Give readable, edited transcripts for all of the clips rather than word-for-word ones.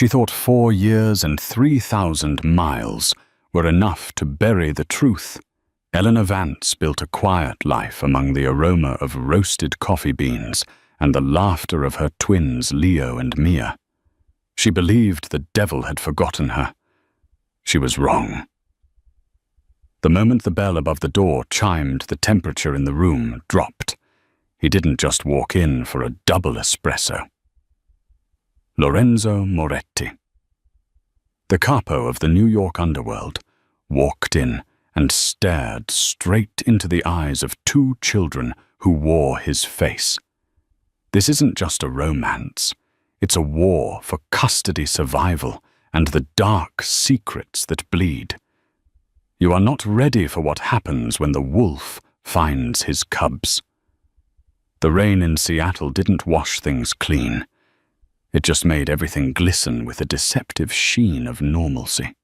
She thought 4 years and 3,000 miles were enough to bury the truth. Eleanor Vance built a quiet life among the aroma of roasted coffee beans and the laughter of her twins Leo and Mia. She believed the devil had forgotten her. She was wrong. The moment the bell above the door chimed, the temperature in the room dropped. He didn't just walk in for a double espresso. Lorenzo Moretti, the capo of the New York underworld, walked in and stared straight into the eyes of 2 children who wore his face. This isn't just a romance. It's a war for custody survival and the dark secrets that bleed. You are not ready for what happens when the wolf finds his cubs. The rain in Seattle didn't wash things clean. It just made everything glisten with a deceptive sheen of normalcy.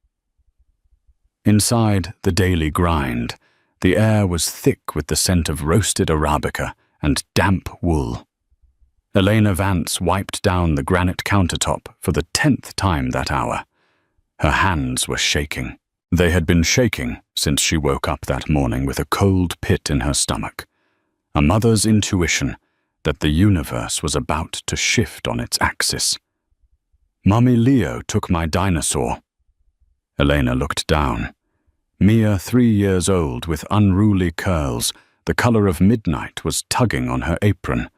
Inside the daily grind, the air was thick with the scent of roasted Arabica and damp wool. Elena Vance wiped down the granite countertop for the 10th time that hour. Her hands were shaking. They had been shaking since she woke up that morning with a cold pit in her stomach. A mother's intuition that the universe was about to shift on its axis. Mummy Leo took my dinosaur. Elena looked down. Mia, 3 years old, with unruly curls, the color of midnight, was tugging on her apron.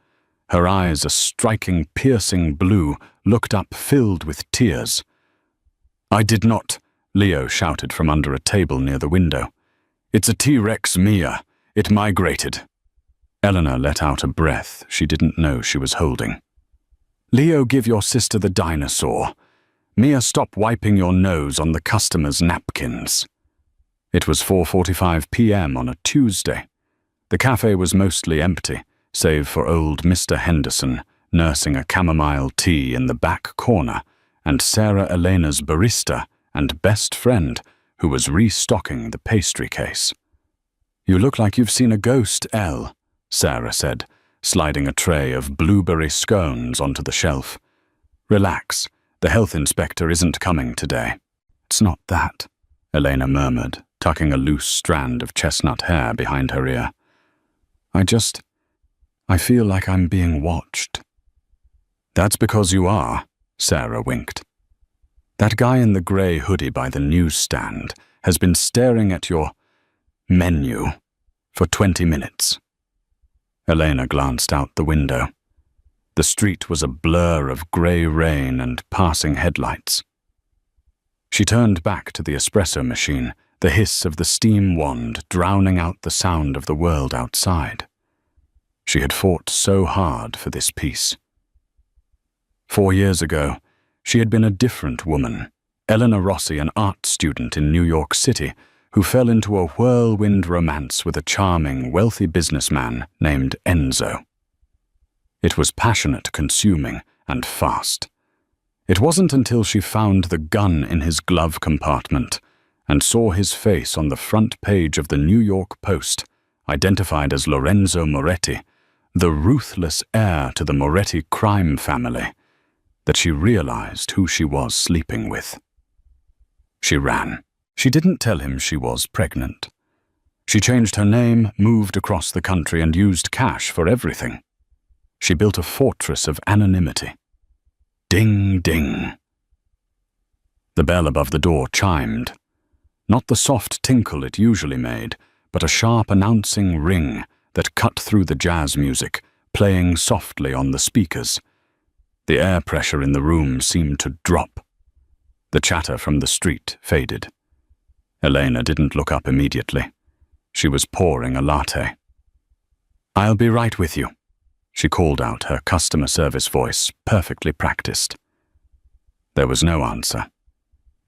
Her eyes, a striking, piercing blue, looked up filled with tears. "I did not," Leo shouted from under a table near the window. "It's a T-Rex, Mia. It migrated." Eleanor let out a breath she didn't know she was holding. "Leo, give your sister the dinosaur. Mia, stop wiping your nose on the customers' napkins." It was 4:45 p.m. on a Tuesday. The cafe was mostly empty, save for old Mr. Henderson nursing a chamomile tea in the back corner, and Sarah Elena's barista and best friend, who was restocking the pastry case. "You look like you've seen a ghost, Elle," Sarah said, sliding a tray of blueberry scones onto the shelf. "Relax, the health inspector isn't coming today." "It's not that," Elena murmured, tucking a loose strand of chestnut hair behind her ear. I feel like I'm being watched." "That's because you are," Sarah winked. "That guy in the grey hoodie by the newsstand has been staring at your menu for 20 minutes. Elena glanced out the window. The street was a blur of grey rain and passing headlights. She turned back to the espresso machine, the hiss of the steam wand drowning out the sound of the world outside. She had fought so hard for this peace. 4 years ago, she had been a different woman, Eleanor Rossi, an art student in New York City, who fell into a whirlwind romance with a charming, wealthy businessman named Enzo. It was passionate, consuming, and fast. It wasn't until she found the gun in his glove compartment and saw his face on the front page of the New York Post, identified as Lorenzo Moretti, the ruthless heir to the Moretti crime family, that she realized who she was sleeping with. She ran. She didn't tell him she was pregnant. She changed her name, moved across the country, and used cash for everything. She built a fortress of anonymity. Ding, ding. The bell above the door chimed. Not the soft tinkle it usually made, but a sharp announcing ring that cut through the jazz music, playing softly on the speakers. The air pressure in the room seemed to drop. The chatter from the street faded. Elena didn't look up immediately. She was pouring a latte. "I'll be right with you," she called out, her customer service voice perfectly practiced. There was no answer,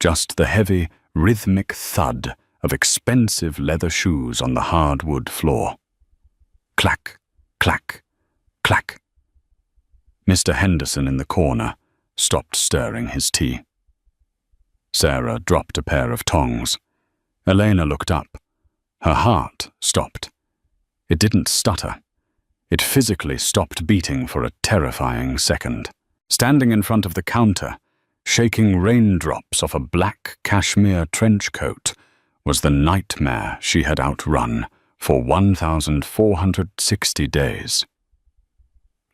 just the heavy, rhythmic thud of expensive leather shoes on the hardwood floor. Clack, clack, clack. Mr. Henderson in the corner stopped stirring his tea. Sarah dropped a pair of tongs. Elena looked up. Her heart stopped. It didn't stutter. It physically stopped beating for a terrifying second. Standing in front of the counter, shaking raindrops off a black cashmere trench coat, was the nightmare she had outrun for 1,460 days.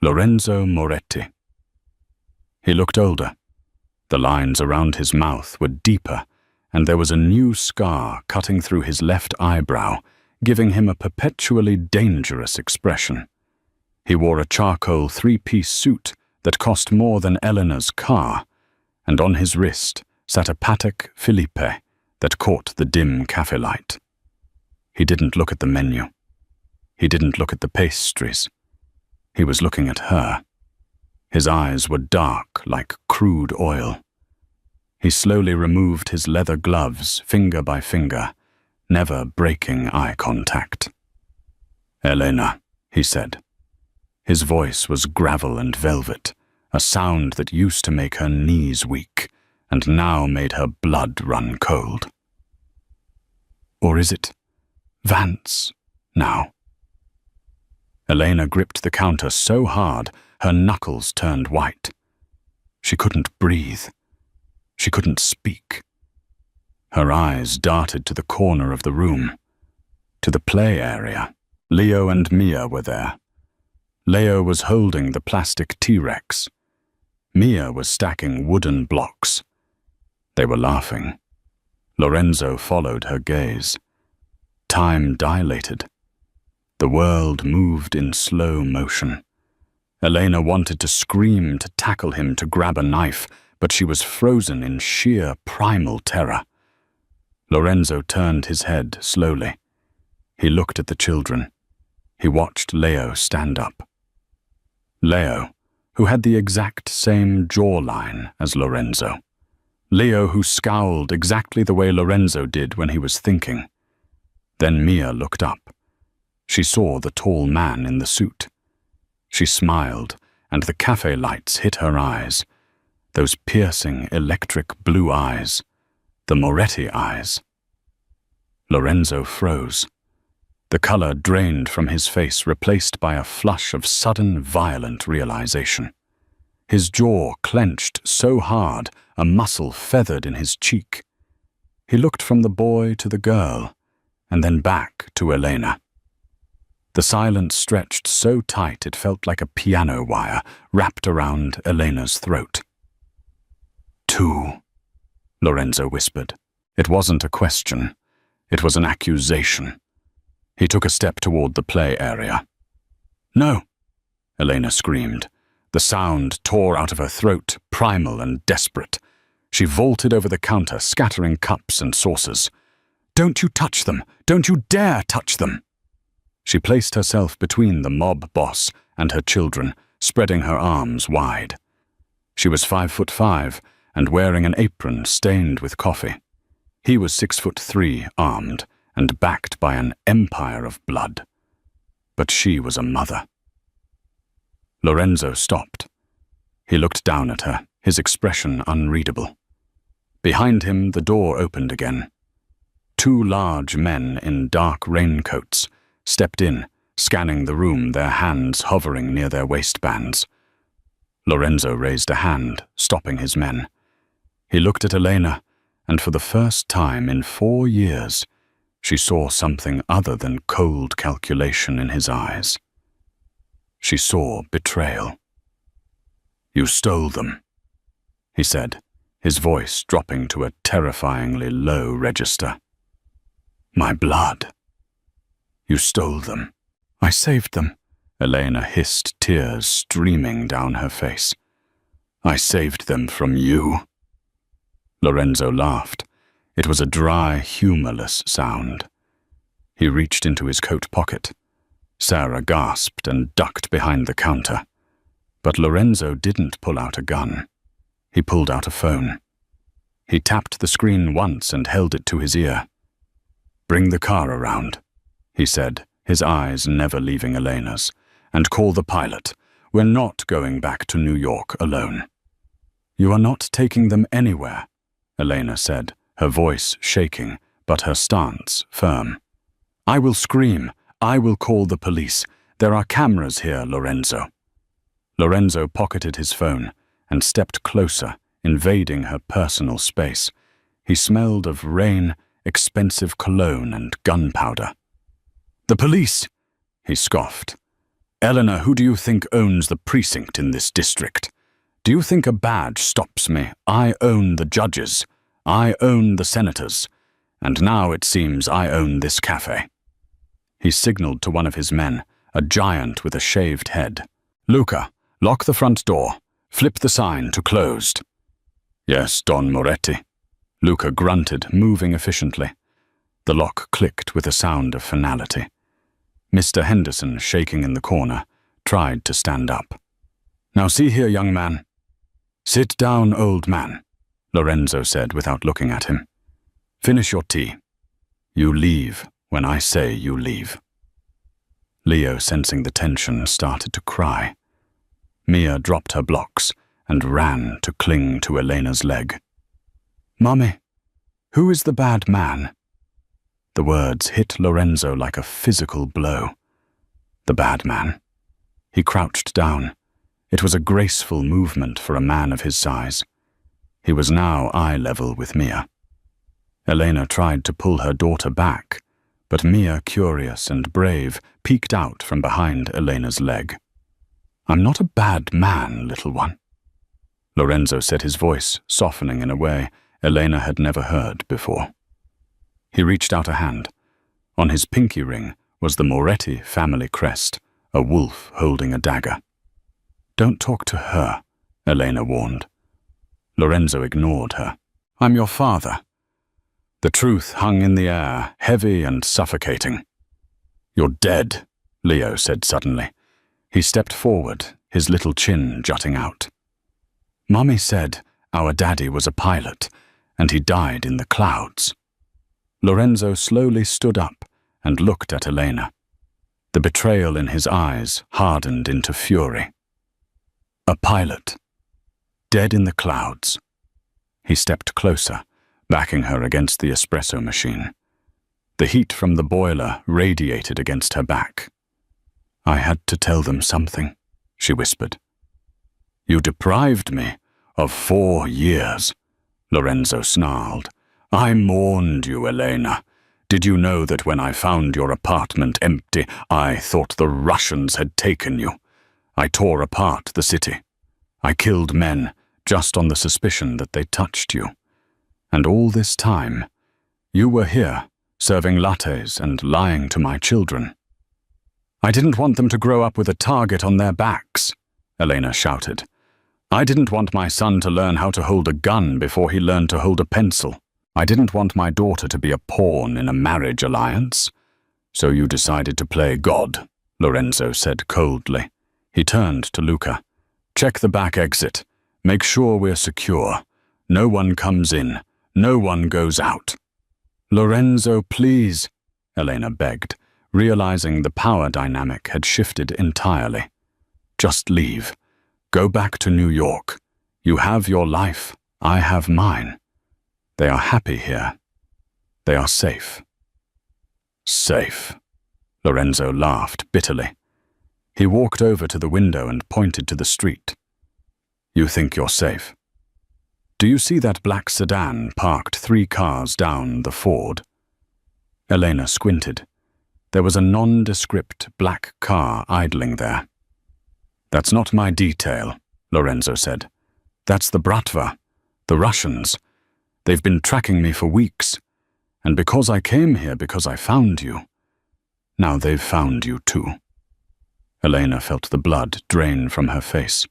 Lorenzo Moretti. He looked older. The lines around his mouth were deeper, and there was a new scar cutting through his left eyebrow, giving him a perpetually dangerous expression. He wore a charcoal three-piece suit that cost more than Eleanor's car, and on his wrist sat a Patek Philippe that caught the dim cafe light. He didn't look at the menu. He didn't look at the pastries. He was looking at her. His eyes were dark like crude oil. He slowly removed his leather gloves, finger by finger, never breaking eye contact. "Elena," he said. His voice was gravel and velvet, a sound that used to make her knees weak, and now made her blood run cold. "Or is it Vance now?" Elena gripped the counter so hard her knuckles turned white. She couldn't breathe. She couldn't speak. Her eyes darted to the corner of the room, to the play area. Leo and Mia were there. Leo was holding the plastic T-Rex. Mia was stacking wooden blocks. They were laughing. Lorenzo followed her gaze. Time dilated. The world moved in slow motion. Elena wanted to scream, to tackle him, to grab a knife, but she was frozen in sheer primal terror. Lorenzo turned his head slowly. He looked at the children. He watched Leo stand up. Leo, who had the exact same jawline as Lorenzo. Leo, who scowled exactly the way Lorenzo did when he was thinking. Then Mia looked up. She saw the tall man in the suit. She smiled, and the cafe lights hit her eyes. Those piercing, electric blue eyes. The Moretti eyes. Lorenzo froze. The color drained from his face, replaced by a flush of sudden, violent realization. His jaw clenched so hard, a muscle feathered in his cheek. He looked from the boy to the girl, and then back to Elena. The silence stretched so tight it felt like a piano wire wrapped around Elena's throat. "Two," Lorenzo whispered. It wasn't a question. It was an accusation. He took a step toward the play area. "No!" Elena screamed. The sound tore out of her throat, primal and desperate. She vaulted over the counter, scattering cups and saucers. "Don't you touch them! Don't you dare touch them!" She placed herself between the mob boss and her children, spreading her arms wide. She was 5'5" and wearing an apron stained with coffee. He was 6'3", armed, and backed by an empire of blood. But she was a mother. Lorenzo stopped. He looked down at her, his expression unreadable. Behind him, the door opened again. Two large men in dark raincoats stepped in, scanning the room, their hands hovering near their waistbands. Lorenzo raised a hand, stopping his men. He looked at Elena, and for the first time in 4 years, she saw something other than cold calculation in his eyes. She saw betrayal. "You stole them," he said, his voice dropping to a terrifyingly low register. "My blood. You stole them." "I saved them," Elena hissed, tears streaming down her face. "I saved them from you." Lorenzo laughed. It was a dry, humorless sound. He reached into his coat pocket. Sarah gasped and ducked behind the counter. But Lorenzo didn't pull out a gun. He pulled out a phone. He tapped the screen once and held it to his ear. "Bring the car around," he said, his eyes never leaving Elena's, "and call the pilot. We're not going back to New York alone." "You are not taking them anywhere," Elena said, her voice shaking, but her stance firm. "I will scream. I will call the police. There are cameras here, Lorenzo." Lorenzo pocketed his phone and stepped closer, invading her personal space. He smelled of rain, expensive cologne, and gunpowder. "The police!" he scoffed. "Eleanor, who do you think owns the precinct in this district? Do you think a badge stops me? I own the judges. I own the senators. And now it seems I own this cafe." He signaled to one of his men, a giant with a shaved head. "Luca, lock the front door. Flip the sign to closed." "Yes, Don Moretti." Luca grunted, moving efficiently. The lock clicked with a sound of finality. Mr. Henderson, shaking in the corner, tried to stand up. "Now see here, young man." "Sit down, old man," Lorenzo said without looking at him. "Finish your tea. You leave when I say you leave." Leo, sensing the tension, started to cry. Mia dropped her blocks and ran to cling to Elena's leg. "Mummy, who is the bad man?" The words hit Lorenzo like a physical blow. The bad man. He crouched down. It was a graceful movement for a man of his size. He was now eye level with Mia. Elena tried to pull her daughter back, but Mia, curious and brave, peeked out from behind Elena's leg. "I'm not a bad man, little one," Lorenzo said, his voice softening in a way Elena had never heard before. He reached out a hand. On his pinky ring was the Moretti family crest, a wolf holding a dagger. "Don't talk to her," Elena warned. Lorenzo ignored her. "I'm your father." The truth hung in the air, heavy and suffocating. "You're dead," Leo said suddenly. He stepped forward, his little chin jutting out. "Mummy said our daddy was a pilot, and he died in the clouds." Lorenzo slowly stood up and looked at Elena. The betrayal in his eyes hardened into fury. A pilot. Dead in the clouds. He stepped closer, backing her against the espresso machine. The heat from the boiler radiated against her back. "I had to tell them something," she whispered. "You deprived me of 4 years," Lorenzo snarled. "I mourned you, Elena. Did you know that when I found your apartment empty, I thought the Russians had taken you? I tore apart the city. I killed men just on the suspicion that they touched you. And all this time, you were here, serving lattes and lying to my children." "I didn't want them to grow up with a target on their backs," Elena shouted. "I didn't want my son to learn how to hold a gun before he learned to hold a pencil. I didn't want my daughter to be a pawn in a marriage alliance." "So you decided to play God," Lorenzo said coldly. He turned to Luca. "Check the back exit. Make sure we're secure. No one comes in. No one goes out." "Lorenzo, please," Elena begged, realizing the power dynamic had shifted entirely. "Just leave. Go back to New York. You have your life. I have mine. They are happy here. They are safe." "Safe," Lorenzo laughed bitterly. He walked over to the window and pointed to the street. "You think you're safe? Do you see that black sedan parked 3 cars down the Ford?" Elena squinted. There was a nondescript black car idling there. "That's not my detail," Lorenzo said. "That's the Bratva, the Russians. They've been tracking me for weeks. And because I came here because I found you, now they've found you too." Elena felt the blood drain from her face.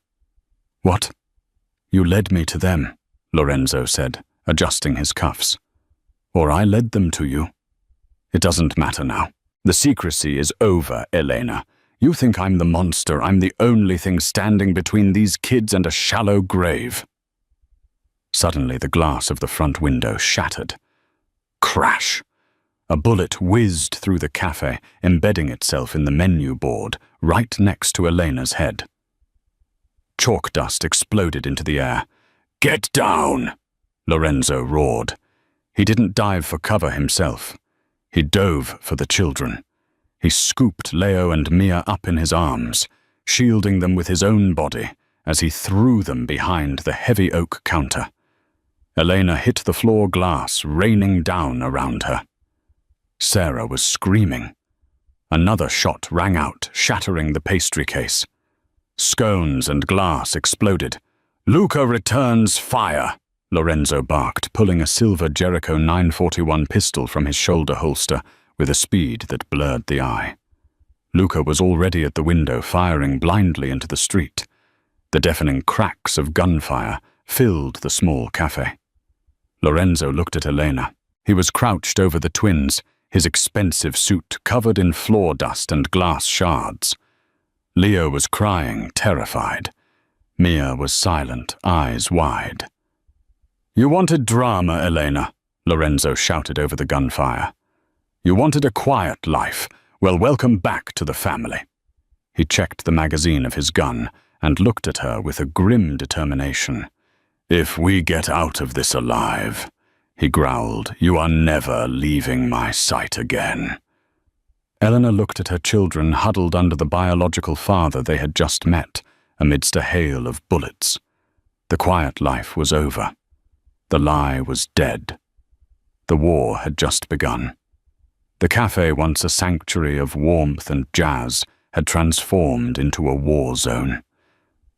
"What?" "You led me to them," Lorenzo said, adjusting his cuffs. "Or I led them to you. It doesn't matter now. The secrecy is over, Elena. You think I'm the monster. I'm the only thing standing between these kids and a shallow grave." Suddenly, the glass of the front window shattered. Crash! A bullet whizzed through the cafe, embedding itself in the menu board, right next to Elena's head. Chalk dust exploded into the air. "Get down!" Lorenzo roared. He didn't dive for cover himself. He dove for the children. He scooped Leo and Mia up in his arms, shielding them with his own body as he threw them behind the heavy oak counter. Elena hit the floor glass, raining down around her. Sarah was screaming. Another shot rang out, shattering the pastry case. Scones and glass exploded. "Luca returns fire," Lorenzo barked, pulling a silver Jericho 941 pistol from his shoulder holster with a speed that blurred the eye. Luca was already at the window, firing blindly into the street. The deafening cracks of gunfire filled the small cafe. Lorenzo looked at Elena. He was crouched over the twins, his expensive suit covered in floor dust and glass shards. Leo was crying, terrified. Mia was silent, eyes wide. "You wanted drama, Elena," Lorenzo shouted over the gunfire. "You wanted a quiet life. Well, welcome back to the family." He checked the magazine of his gun and looked at her with a grim determination. "If we get out of this alive," he growled, "you are never leaving my sight again." Eleanor looked at her children huddled under the biological father they had just met, amidst a hail of bullets. The quiet life was over. The lie was dead. The war had just begun. The cafe, once a sanctuary of warmth and jazz, had transformed into a war zone.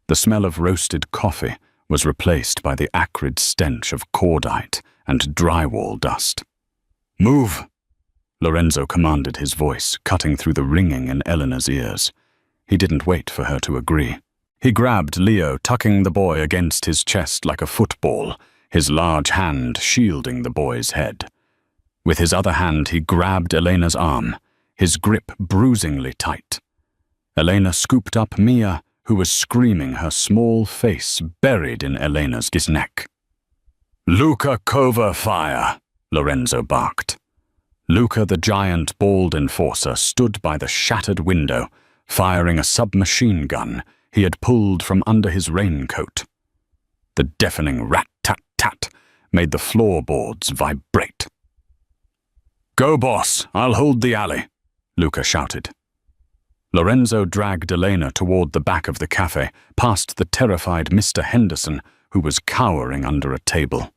The smell of roasted coffee was replaced by the acrid stench of cordite and drywall dust. "Move!" Lorenzo commanded, his voice cutting through the ringing in Eleanor's ears. He didn't wait for her to agree. He grabbed Leo, tucking the boy against his chest like a football, his large hand shielding the boy's head. With his other hand, he grabbed Elena's arm, his grip bruisingly tight. Elena scooped up Mia, who was screaming, her small face buried in Elena's neck. "Luca cover fire," Lorenzo barked. Luca, the giant bald enforcer, stood by the shattered window, firing a submachine gun he had pulled from under his raincoat. The deafening rat-tat-tat made the floorboards vibrate. "Go, boss, I'll hold the alley," Luca shouted. Lorenzo dragged Elena toward the back of the cafe, past the terrified Mr. Henderson, who was cowering under a table.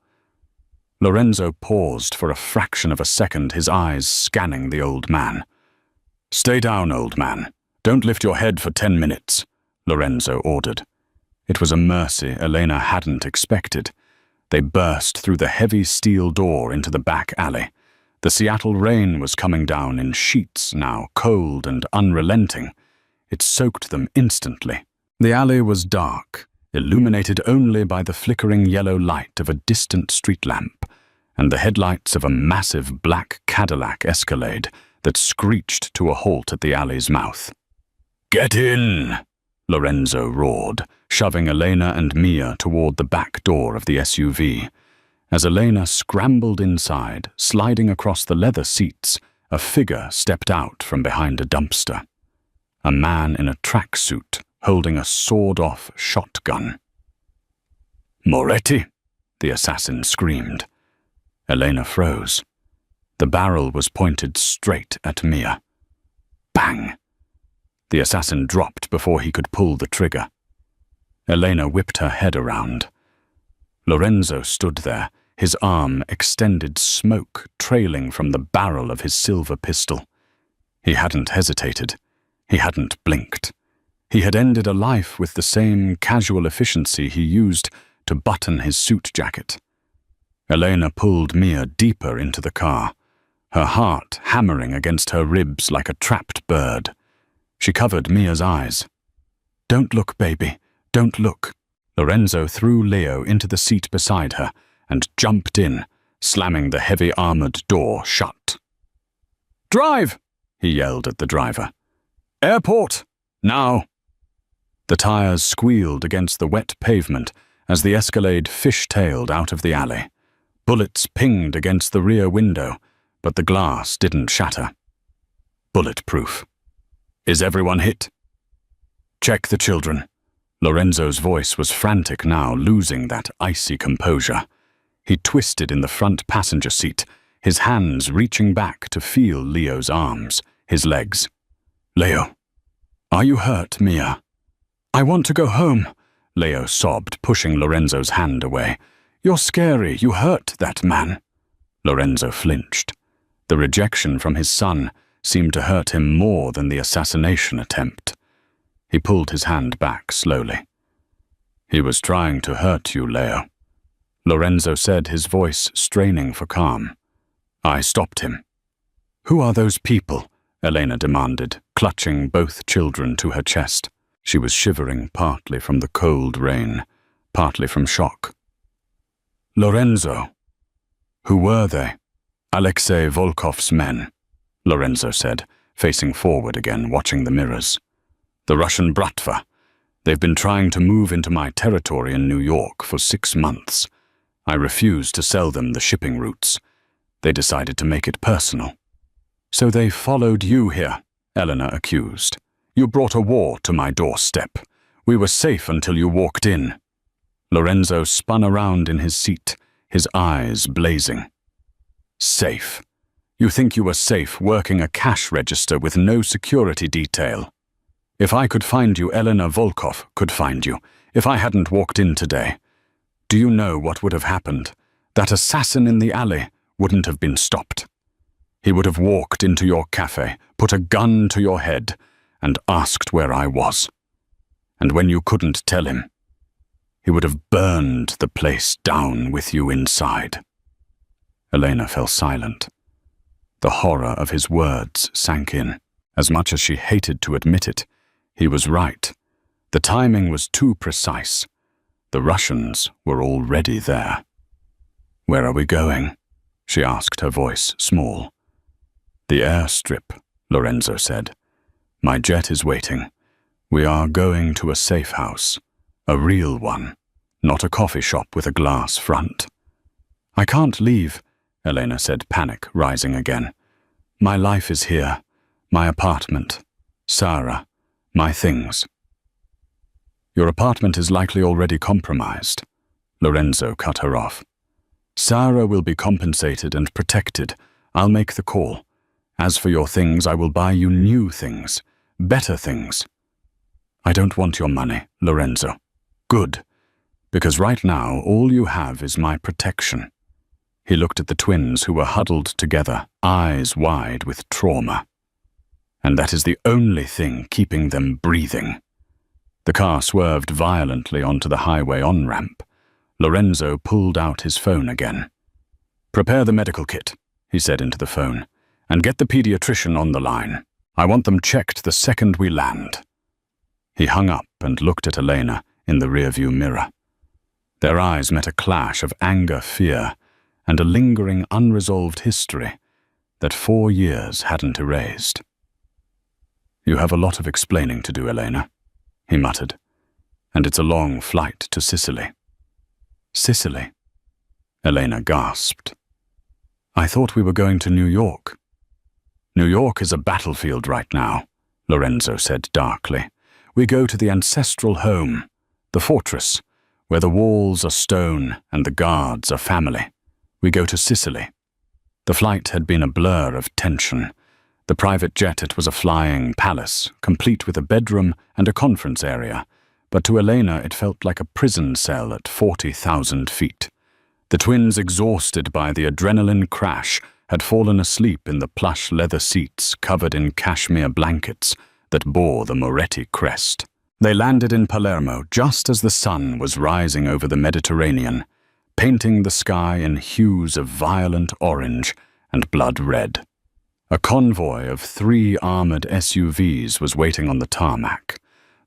Lorenzo paused for a fraction of a second, his eyes scanning the old man. "Stay down, old man. Don't lift your head for 10 minutes, Lorenzo ordered. It was a mercy Elena hadn't expected. They burst through the heavy steel door into the back alley. The Seattle rain was coming down in sheets now, cold and unrelenting. It soaked them instantly. The alley was dark, illuminated only by the flickering yellow light of a distant street lamp and the headlights of a massive black Cadillac Escalade that screeched to a halt at the alley's mouth. "Get in!" Lorenzo roared, shoving Elena and Mia toward the back door of the SUV. As Elena scrambled inside, sliding across the leather seats, a figure stepped out from behind a dumpster. A man in a tracksuit, holding a sawed-off shotgun. "Moretti!" the assassin screamed. Elena froze. The barrel was pointed straight at Mia. Bang! The assassin dropped before he could pull the trigger. Elena whipped her head around. Lorenzo stood there, his arm extended, smoke trailing from the barrel of his silver pistol. He hadn't hesitated. He hadn't blinked. He had ended a life with the same casual efficiency he used to button his suit jacket. Elena pulled Mia deeper into the car, her heart hammering against her ribs like a trapped bird. She covered Mia's eyes. "Don't look, baby. Don't look." Lorenzo threw Leo into the seat beside her and jumped in, slamming the heavy armored door shut. "Drive!" he yelled at the driver. "Airport! Now!" The tires squealed against the wet pavement as the Escalade fish-tailed out of the alley. Bullets pinged against the rear window, but the glass didn't shatter. Bulletproof. "Is everyone hit?" "Check the children." Lorenzo's voice was frantic now, losing that icy composure. He twisted in the front passenger seat, his hands reaching back to feel Leo's arms, his legs. "Leo, are you hurt, Mia?" "I want to go home," Leo sobbed, pushing Lorenzo's hand away. "You're scary. You hurt that man." Lorenzo flinched. The rejection from his son seemed to hurt him more than the assassination attempt. He pulled his hand back slowly. "He was trying to hurt you, Leo," Lorenzo said, his voice straining for calm. "I stopped him." "Who are those people?" Elena demanded, clutching both children to her chest. She was shivering partly from the cold rain, partly from shock. "Lorenzo." "Who were they?" "Alexei Volkov's men," Lorenzo said, facing forward again, watching the mirrors. "The Russian Bratva. They've been trying to move into my territory in New York for 6 months. I refused to sell them the shipping routes. They decided to make it personal." "So they followed you here," Elena accused. "You brought a war to my doorstep. We were safe until you walked in." Lorenzo spun around in his seat, his eyes blazing. "Safe? You think you were safe working a cash register with no security detail? If I could find you, Elena Volkov could find you. If I hadn't walked in today, do you know what would have happened? That assassin in the alley wouldn't have been stopped. He would have walked into your cafe, put a gun to your head, and asked where I was. And when you couldn't tell him, he would have burned the place down with you inside." Elena fell silent. The horror of his words sank in. As much as she hated to admit it, he was right. The timing was too precise. The Russians were already there. "Where are we going?" she asked, her voice small. "The airstrip," Lorenzo said. "My jet is waiting. We are going to a safe house. A real one, not a coffee shop with a glass front." "I can't leave," Elena said, panic rising again. "My life is here. My apartment. Sarah. My things." "Your apartment is likely already compromised," Lorenzo cut her off. "Sarah will be compensated and protected. I'll make the call. As for your things, I will buy you new things. Better things." "I don't want your money, Lorenzo." "Good. Because right now all you have is my protection." He looked at the twins who were huddled together, eyes wide with trauma. "And that is the only thing keeping them breathing." The car swerved violently onto the highway on-ramp. Lorenzo pulled out his phone again. "Prepare the medical kit," he said into the phone, "and get the pediatrician on the line. I want them checked the second we land." He hung up and looked at Elena in the rearview mirror. Their eyes met a clash of anger, fear, and a lingering, unresolved history that 4 years hadn't erased. "You have a lot of explaining to do, Elena," he muttered, "and it's a long flight to Sicily." "Sicily?" Elena gasped. "I thought we were going to New York." "New York is a battlefield right now," Lorenzo said darkly. "We go to the ancestral home, the fortress, where the walls are stone and the guards are family. We go to Sicily." The flight had been a blur of tension. The private jet, it was a flying palace, complete with a bedroom and a conference area, but to Elena it felt like a prison cell at 40,000 feet. The twins, exhausted by the adrenaline crash, had fallen asleep in the plush leather seats covered in cashmere blankets that bore the Moretti crest. They landed in Palermo just as the sun was rising over the Mediterranean, painting the sky in hues of violent orange and blood red. A convoy of 3 armored SUVs was waiting on the tarmac.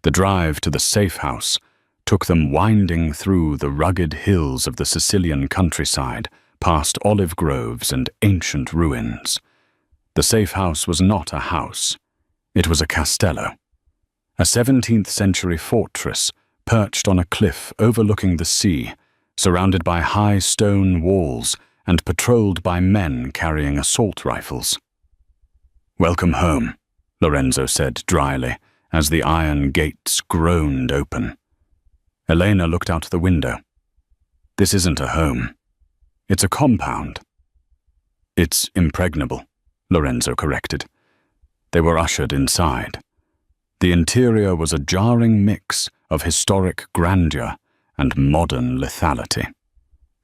The drive to the safe house took them winding through the rugged hills of the Sicilian countryside, past olive groves and ancient ruins. The safe house was not a house. It was a castello, a 17th-century fortress perched on a cliff overlooking the sea, surrounded by high stone walls and patrolled by men carrying assault rifles. "Welcome home," Lorenzo said dryly, as the iron gates groaned open. Elena looked out the window. "This isn't a home. It's a compound." "It's impregnable," Lorenzo corrected. They were ushered inside. The interior was a jarring mix of historic grandeur and modern lethality.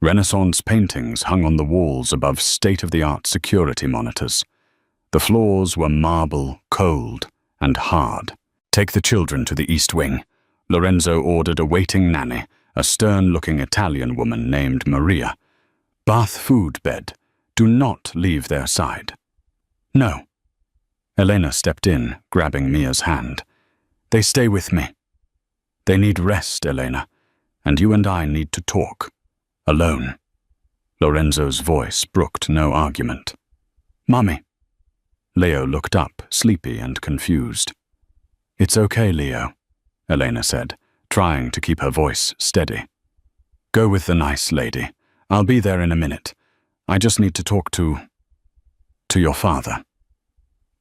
Renaissance paintings hung on the walls above state-of-the-art security monitors. The floors were marble, cold, and hard. "Take the children to the East Wing," Lorenzo ordered a waiting nanny, a stern-looking Italian woman named Maria. "Bath food bed. Do not leave their side." "No." Elena stepped in, grabbing Mia's hand. "They stay with me. They need rest, Elena, and you and I need to talk. Alone." Lorenzo's voice brooked no argument. "Mummy." Leo looked up, sleepy and confused. "It's okay, Leo," Elena said, trying to keep her voice steady. "Go with the nice lady. I'll be there in a minute. I just need to talk to your father."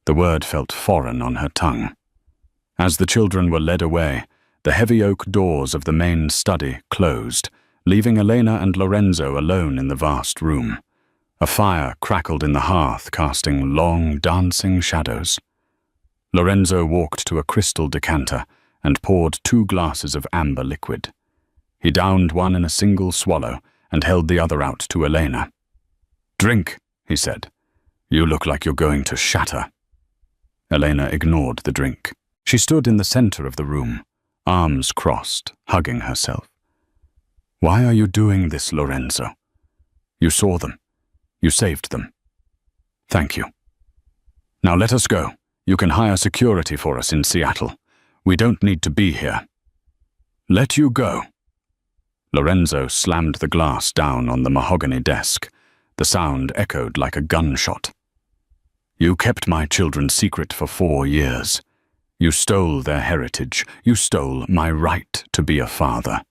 The word felt foreign on her tongue. As the children were led away, the heavy oak doors of the main study closed, leaving Elena and Lorenzo alone in the vast room. A fire crackled in the hearth, casting long, dancing shadows. Lorenzo walked to a crystal decanter and poured 2 glasses of amber liquid. He downed one in a single swallow and held the other out to Elena. "Drink," he said. "You look like you're going to shatter." Elena ignored the drink. She stood in the center of the room, arms crossed, hugging herself. "Why are you doing this, Lorenzo? You saw them. You saved them. Thank you. Now let us go. You can hire security for us in Seattle. We don't need to be here." "Let you go." Lorenzo slammed the glass down on the mahogany desk. The sound echoed like a gunshot. "You kept my children's secret for 4 years. You stole their heritage. You stole my right to be a father."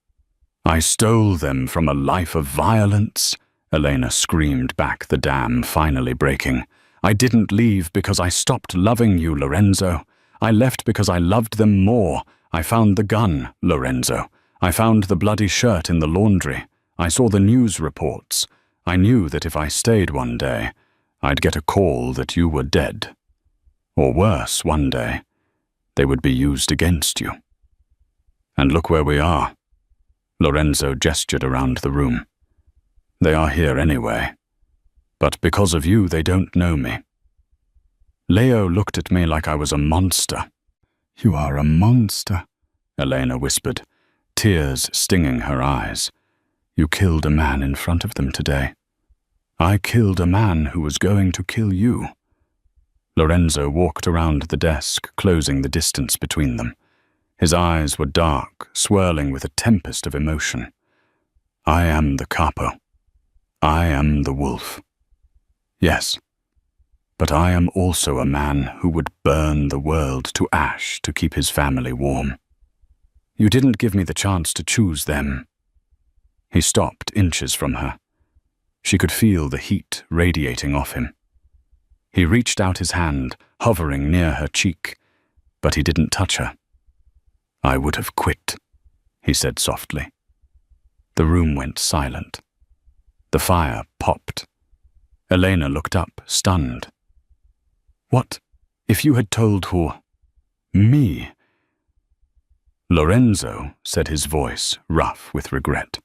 "I stole them from a life of violence," Elena screamed back, the dam finally breaking. "I didn't leave because I stopped loving you, Lorenzo. I left because I loved them more. I found the gun, Lorenzo. I found the bloody shirt in the laundry. I saw the news reports. I knew that if I stayed one day, I'd get a call that you were dead. Or worse, one day, they would be used against you. And look where we are." Lorenzo gestured around the room. "They are here anyway. But because of you, they don't know me." Leo looked at me like I was a monster. "You are a monster," Elena whispered, tears stinging her eyes. "You killed a man in front of them today. I killed a man who was going to kill you." Lorenzo walked around the desk, closing the distance between them. His eyes were dark, swirling with a tempest of emotion. "I am the capo. I am the wolf. Yes, but I am also a man who would burn the world to ash to keep his family warm. You didn't give me the chance to choose them." He stopped inches from her. She could feel the heat radiating off him. He reached out his hand, hovering near her cheek, but he didn't touch her. "I would have quit," he said softly. The room went silent. The fire popped. Elena looked up, stunned. "What if you had told who? Me?" "Lorenzo," said his voice, rough with regret.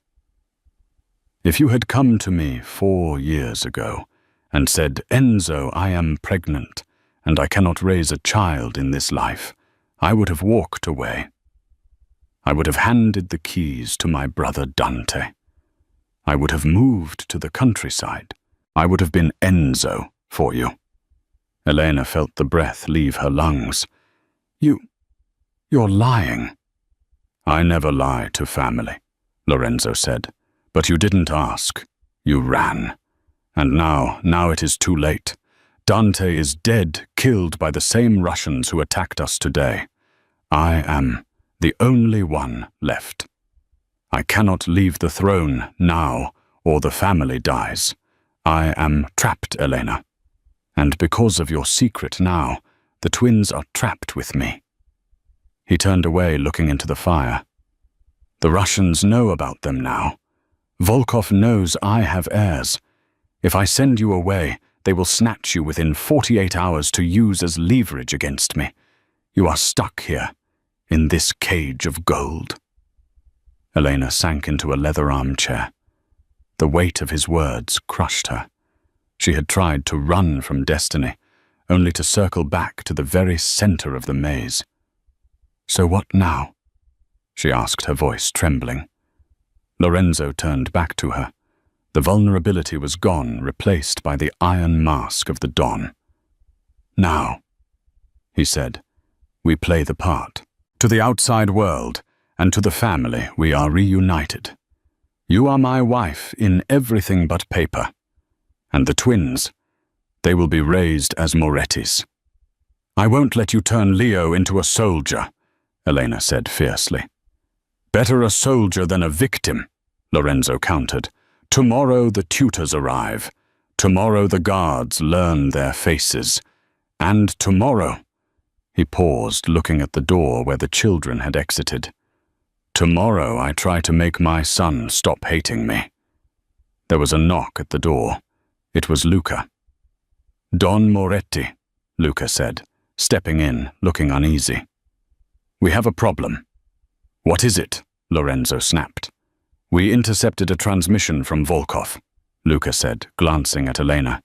"If you had come to me 4 years ago and said, 'Enzo, I am pregnant, and I cannot raise a child in this life,' I would have walked away. I would have handed the keys to my brother Dante. I would have moved to the countryside. I would have been Enzo for you." Elena felt the breath leave her lungs. You're lying." "I never lie to family," Lorenzo said. "But you didn't ask. You ran. And now it is too late. Dante is dead, killed by the same Russians who attacked us today. I am the only one left. I cannot leave the throne now, or the family dies. I am trapped, Elena. And because of your secret now, the twins are trapped with me." He turned away, looking into the fire. "The Russians know about them now. Volkov knows I have heirs. If I send you away, they will snatch you within 48 hours to use as leverage against me. You are stuck here, in this cage of gold." Elena sank into a leather armchair. The weight of his words crushed her. She had tried to run from destiny, only to circle back to the very center of the maze. "So what now?" she asked, her voice trembling. Lorenzo turned back to her. The vulnerability was gone, replaced by the iron mask of the Don. "Now," he said, "we play the part. To the outside world and to the family we are reunited. You are my wife in everything but paper. And the twins, they will be raised as Morettis." "I won't let you turn Leo into a soldier," Elena said fiercely. "Better a soldier than a victim," Lorenzo countered. "Tomorrow the tutors arrive. Tomorrow the guards learn their faces. And tomorrow—" He paused, looking at the door where the children had exited. "Tomorrow I try to make my son stop hating me." There was a knock at the door. It was Luca. "Don Moretti," Luca said, stepping in, looking uneasy. "We have a problem." "What is it?" Lorenzo snapped. "We intercepted a transmission from Volkov," Luca said, glancing at Elena.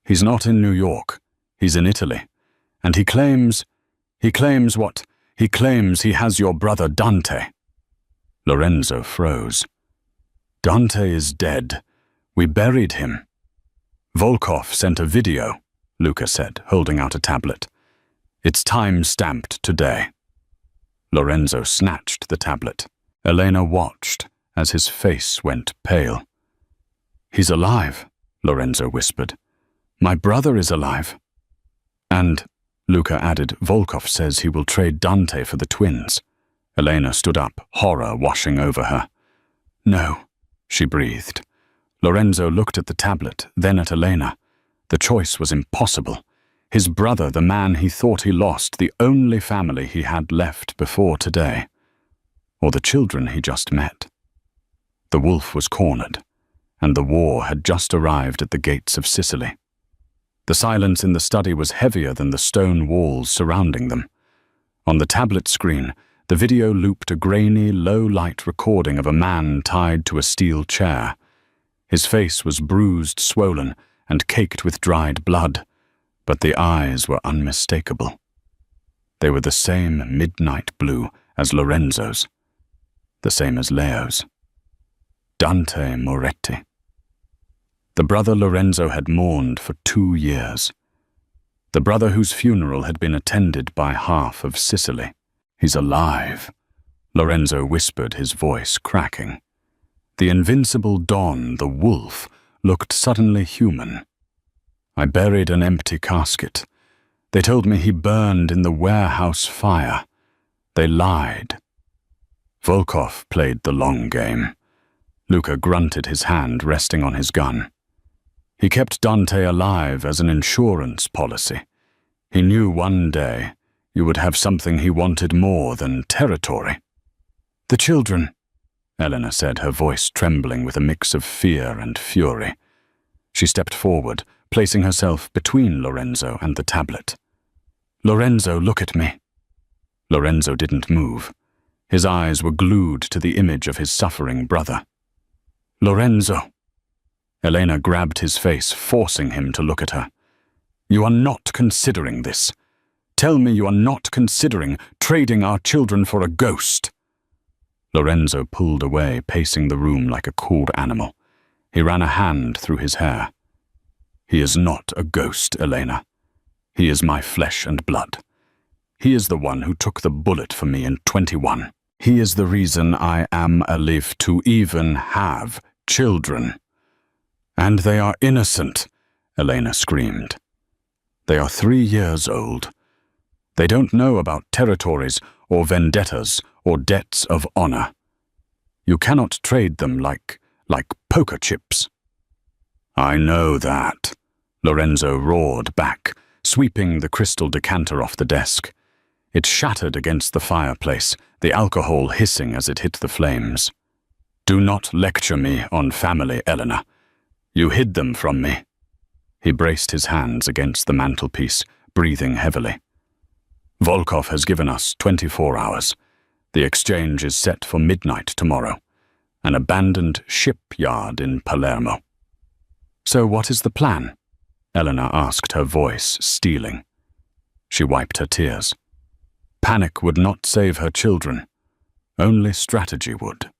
"He's not in New York. He's in Italy. And he claims what? He claims he has your brother Dante." Lorenzo froze. "Dante is dead. We buried him." "Volkov sent a video," Luca said, holding out a tablet. "It's time-stamped today." Lorenzo snatched the tablet. Elena watched as his face went pale. "He's alive," Lorenzo whispered. "My brother is alive." "And," Luca added, "Volkov says he will trade Dante for the twins." Elena stood up, horror washing over her. "No," she breathed. Lorenzo looked at the tablet, then at Elena. The choice was impossible. His brother, the man he thought he lost, the only family he had left before today. Or the children he just met. The wolf was cornered, and the war had just arrived at the gates of Sicily. The silence in the study was heavier than the stone walls surrounding them. On the tablet screen, the video looped a grainy, low-light recording of a man tied to a steel chair. His face was bruised, swollen, and caked with dried blood, but the eyes were unmistakable. They were the same midnight blue as Lorenzo's, the same as Leo's. Dante Moretti. The brother Lorenzo had mourned for 2 years. The brother whose funeral had been attended by half of Sicily. "He's alive," Lorenzo whispered, his voice cracking. The invincible Don, the wolf, looked suddenly human. "I buried an empty casket. They told me he burned in the warehouse fire. They lied." Volkov played the long game. Luca grunted, his hand resting on his gun. "He kept Dante alive as an insurance policy. He knew one day you would have something he wanted more than territory." "The children," Elena said, her voice trembling with a mix of fear and fury. She stepped forward, placing herself between Lorenzo and the tablet. "Lorenzo, look at me." Lorenzo didn't move. His eyes were glued to the image of his suffering brother. "Lorenzo." Elena grabbed his face, forcing him to look at her. "You are not considering this. Tell me you are not considering trading our children for a ghost." Lorenzo pulled away, pacing the room like a cool animal. He ran a hand through his hair. "He is not a ghost, Elena. He is my flesh and blood. He is the one who took the bullet for me in 21. He is the reason I am alive to even have children." "And they are innocent," Elena screamed. "They are 3 years old. They don't know about territories or vendettas or debts of honor. You cannot trade them like poker chips." "I know that," Lorenzo roared back, sweeping the crystal decanter off the desk. It shattered against the fireplace, the alcohol hissing as it hit the flames. "Do not lecture me on family, Elena. You hid them from me." He braced his hands against the mantelpiece, breathing heavily. "Volkov has given us 24 hours. The exchange is set for midnight tomorrow. an abandoned shipyard in Palermo. So what is the plan? Eleanor asked, her voice steeling. She wiped her tears. Panic would not save her children. Only strategy would.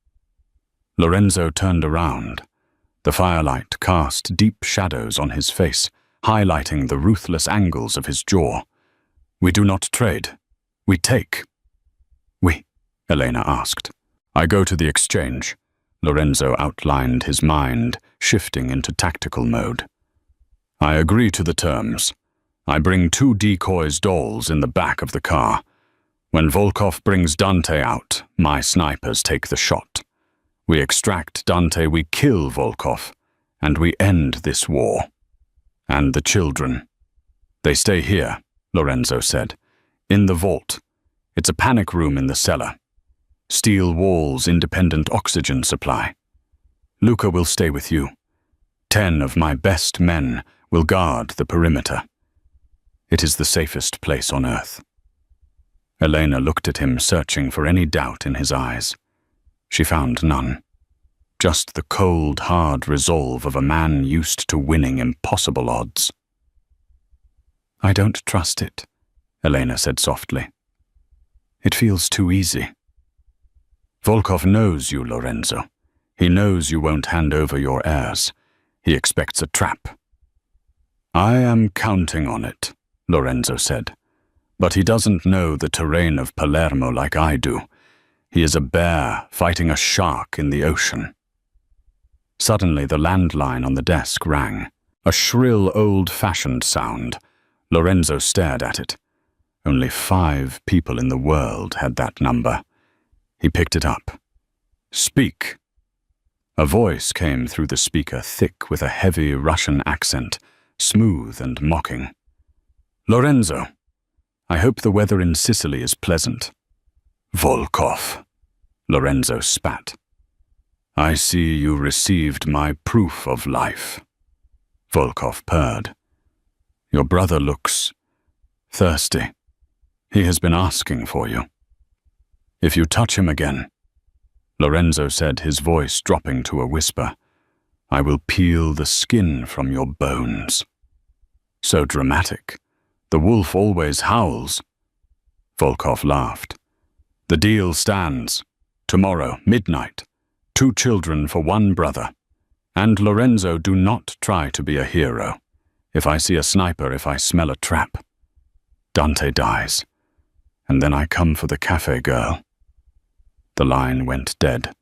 Lorenzo turned around. The firelight cast deep shadows on his face, highlighting the ruthless angles of his jaw. We do not trade. We take. We, Elena asked. I go to the exchange. Lorenzo outlined his mind, shifting into tactical mode. I agree to the terms. I bring 2 decoys dolls in the back of the car. When Volkov brings Dante out, my snipers take the shot. We extract Dante, we kill Volkov, and we end this war. And the children. They stay here, Lorenzo said. In the vault. It's a panic room in the cellar. Steel walls, independent oxygen supply. Luca will stay with you. 10 of my best men will guard the perimeter. It is the safest place on Earth. Elena looked at him, searching for any doubt in his eyes. She found none. Just the cold, hard resolve of a man used to winning impossible odds. I don't trust it, Elena said softly. It feels too easy. Volkov knows you, Lorenzo. He knows you won't hand over your heirs. He expects a trap. I am counting on it, Lorenzo said. But he doesn't know the terrain of Palermo like I do. He is a bear fighting a shark in the ocean. Suddenly the landline on the desk rang. A shrill, old-fashioned sound. Lorenzo stared at it. Only 5 people in the world had that number. He picked it up. Speak. A voice came through the speaker, thick with a heavy Russian accent, smooth and mocking. Lorenzo, I hope the weather in Sicily is pleasant. Volkov, Lorenzo spat. I see you received my proof of life. Volkov purred. Your brother looks thirsty. He has been asking for you. If you touch him again, Lorenzo said, his voice dropping to a whisper, I will peel the skin from your bones. So dramatic. The wolf always howls. Volkov laughed. The deal stands. Tomorrow, midnight. 2 children for 1 brother. And Lorenzo, do not try to be a hero. If I see a sniper, if I smell a trap. Dante dies. And then I come for the Café girl. The line went dead.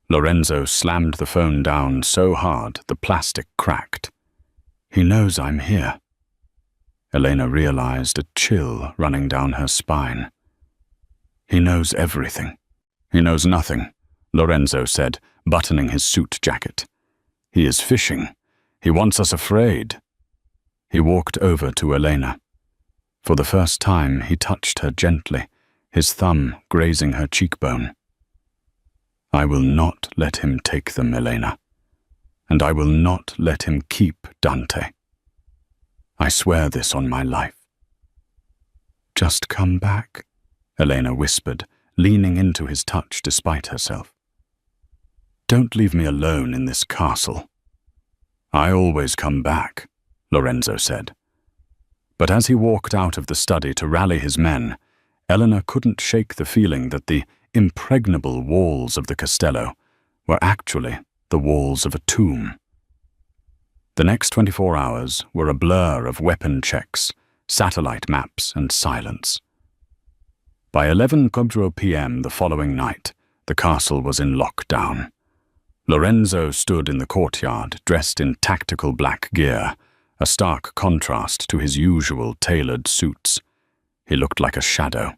Lorenzo slammed the phone down so hard the plastic cracked. He knows I'm here. Elena realized a chill running down her spine. He knows everything. He knows nothing, Lorenzo said, buttoning his suit jacket. He is fishing. He wants us afraid. He walked over to Elena. For the first time, he touched her gently, his thumb grazing her cheekbone. I will not let him take them, Elena, and I will not let him keep Dante. I swear this on my life. Just come back, Elena whispered, leaning into his touch despite herself. Don't leave me alone in this castle. I always come back, Lorenzo said. But as he walked out of the study to rally his men, Eleanor couldn't shake the feeling that the impregnable walls of the Castello were actually the walls of a tomb. The next 24 hours were a blur of weapon checks, satellite maps, and silence. By 11:00 p.m. the following night, the castle was in lockdown. Lorenzo stood in the courtyard, dressed in tactical black gear, a stark contrast to his usual tailored suits. He looked like a shadow.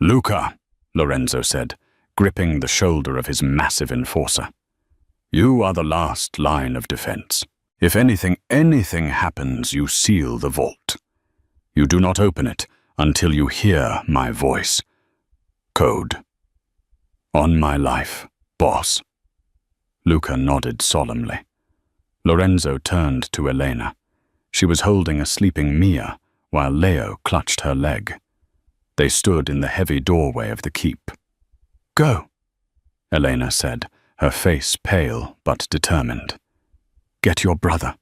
Luca, Lorenzo said, gripping the shoulder of his massive enforcer. You are the last line of defense. If anything happens, you seal the vault. You do not open it until you hear my voice. Code. On my life, boss. Luca nodded solemnly. Lorenzo turned to Elena. She was holding a sleeping Mia, while Leo clutched her leg. They stood in the heavy doorway of the keep. Go, Elena said, her face pale but determined. "Get your brother."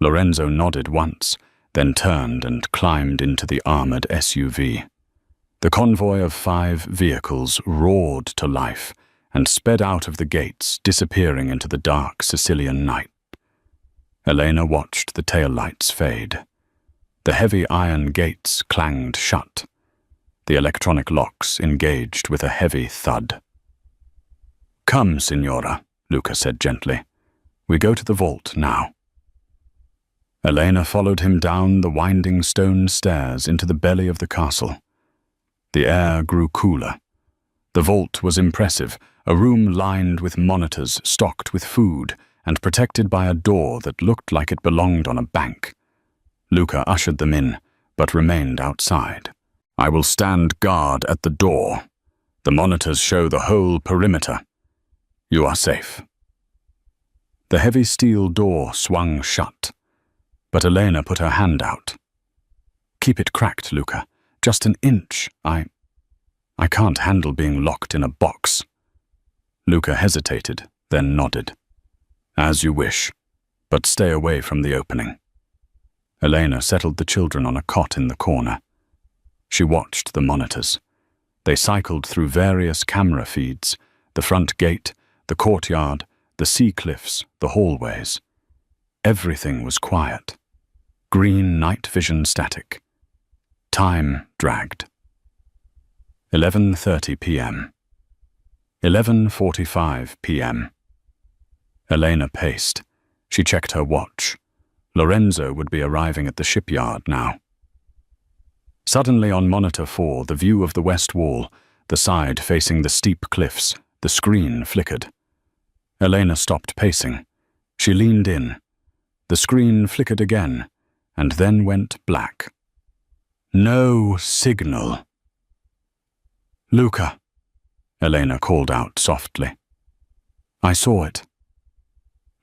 Lorenzo nodded once, then turned and climbed into the armored SUV. The convoy of 5 vehicles roared to life and sped out of the gates, disappearing into the dark Sicilian night. Elena watched the taillights fade. The heavy iron gates clanged shut. The electronic locks engaged with a heavy thud. "Come, Signora," Luca said gently. "We go to the vault now." Elena followed him down the winding stone stairs into the belly of the castle. The air grew cooler. The vault was impressive, a room lined with monitors stocked with food and protected by a door that looked like it belonged on a bank. Luca ushered them in, but remained outside. "I will stand guard at the door. The monitors show the whole perimeter. You are safe." The heavy steel door swung shut, but Elena put her hand out. "Keep it cracked, Luca. Just an inch. I can't handle being locked in a box." Luca hesitated, then nodded. "As you wish, but stay away from the opening." Elena settled the children on a cot in the corner. She watched the monitors. They cycled through various camera feeds, the front gate, the courtyard, the sea cliffs, the hallways. Everything was quiet. Green night vision static. Time dragged. 11:30 p.m. 11:45 p.m. Elena paced. She checked her watch. Lorenzo would be arriving at the shipyard now. Suddenly on monitor 4, the view of the west wall, the side facing the steep cliffs, the screen flickered. Elena stopped pacing. She leaned in. The screen flickered again, and then went black. No signal. "Luca," Elena called out softly. "I saw it."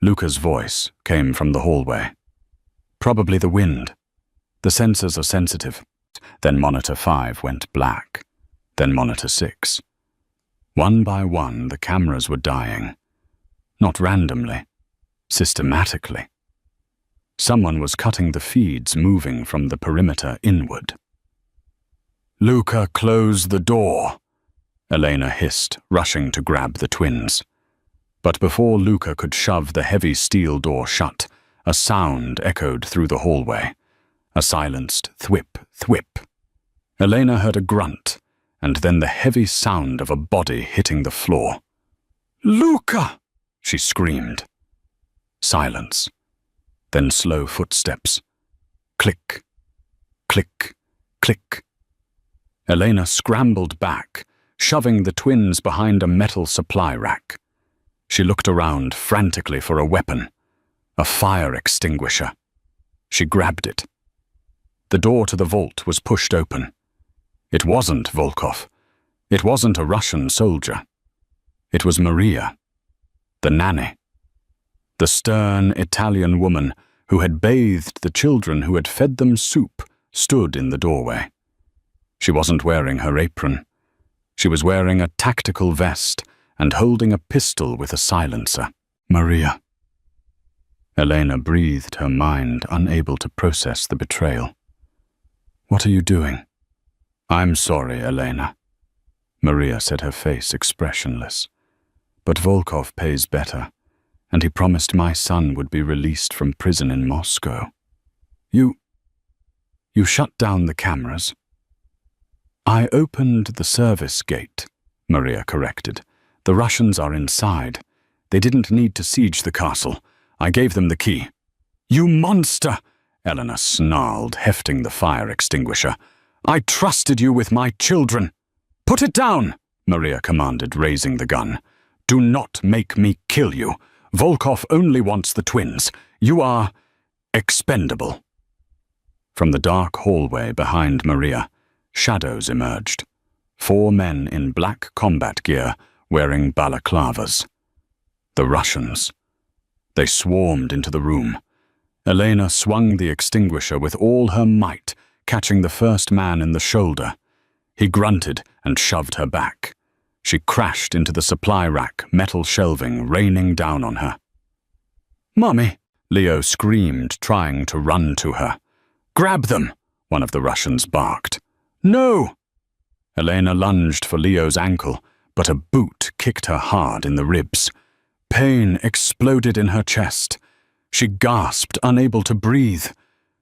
Luca's voice came from the hallway. "Probably the wind. The sensors are sensitive." Then monitor 5 went black. Then monitor 6. One by one, the cameras were dying. Not randomly, systematically. Someone was cutting the feeds moving from the perimeter inward. "Luca, close the door," Elena hissed, rushing to grab the twins. But before Luca could shove the heavy steel door shut, a sound echoed through the hallway. A silenced thwip, thwip. Elena heard a grunt, and then the heavy sound of a body hitting the floor. "Luca!" she screamed. Silence. Then slow footsteps. Click, click, click. Elena scrambled back, shoving the twins behind a metal supply rack. She looked around frantically for a weapon, a fire extinguisher. She grabbed it. The door to the vault was pushed open. It wasn't Volkov. It wasn't a Russian soldier. It was Maria, the nanny. The stern Italian woman who had bathed the children, who had fed them soup, stood in the doorway. She wasn't wearing her apron. She was wearing a tactical vest and holding a pistol with a silencer. "Maria." Elena breathed, her mind unable to process the betrayal. "What are you doing?" "I'm sorry, Elena," Maria said, her face expressionless. "But Volkov pays better, and he promised my son would be released from prison in Moscow. You shut down the cameras." "I opened the service gate," Maria corrected. "The Russians are inside. They didn't need to siege the castle. I gave them the key." "You monster!" Elena snarled, hefting the fire extinguisher. "I trusted you with my children." "Put it down," Maria commanded, raising the gun. "Do not make me kill you. Volkov only wants the twins. You are expendable." From the dark hallway behind Maria, shadows emerged. 4 men in black combat gear, wearing balaclavas. The Russians. They swarmed into the room. Elena swung the extinguisher with all her might, catching the first man in the shoulder. He grunted and shoved her back. She crashed into the supply rack, metal shelving raining down on her. "Mommy!" Leo screamed, trying to run to her. "Grab them!" one of the Russians barked. "No!" Elena lunged for Leo's ankle, but a boot kicked her hard in the ribs. Pain exploded in her chest. She gasped, unable to breathe.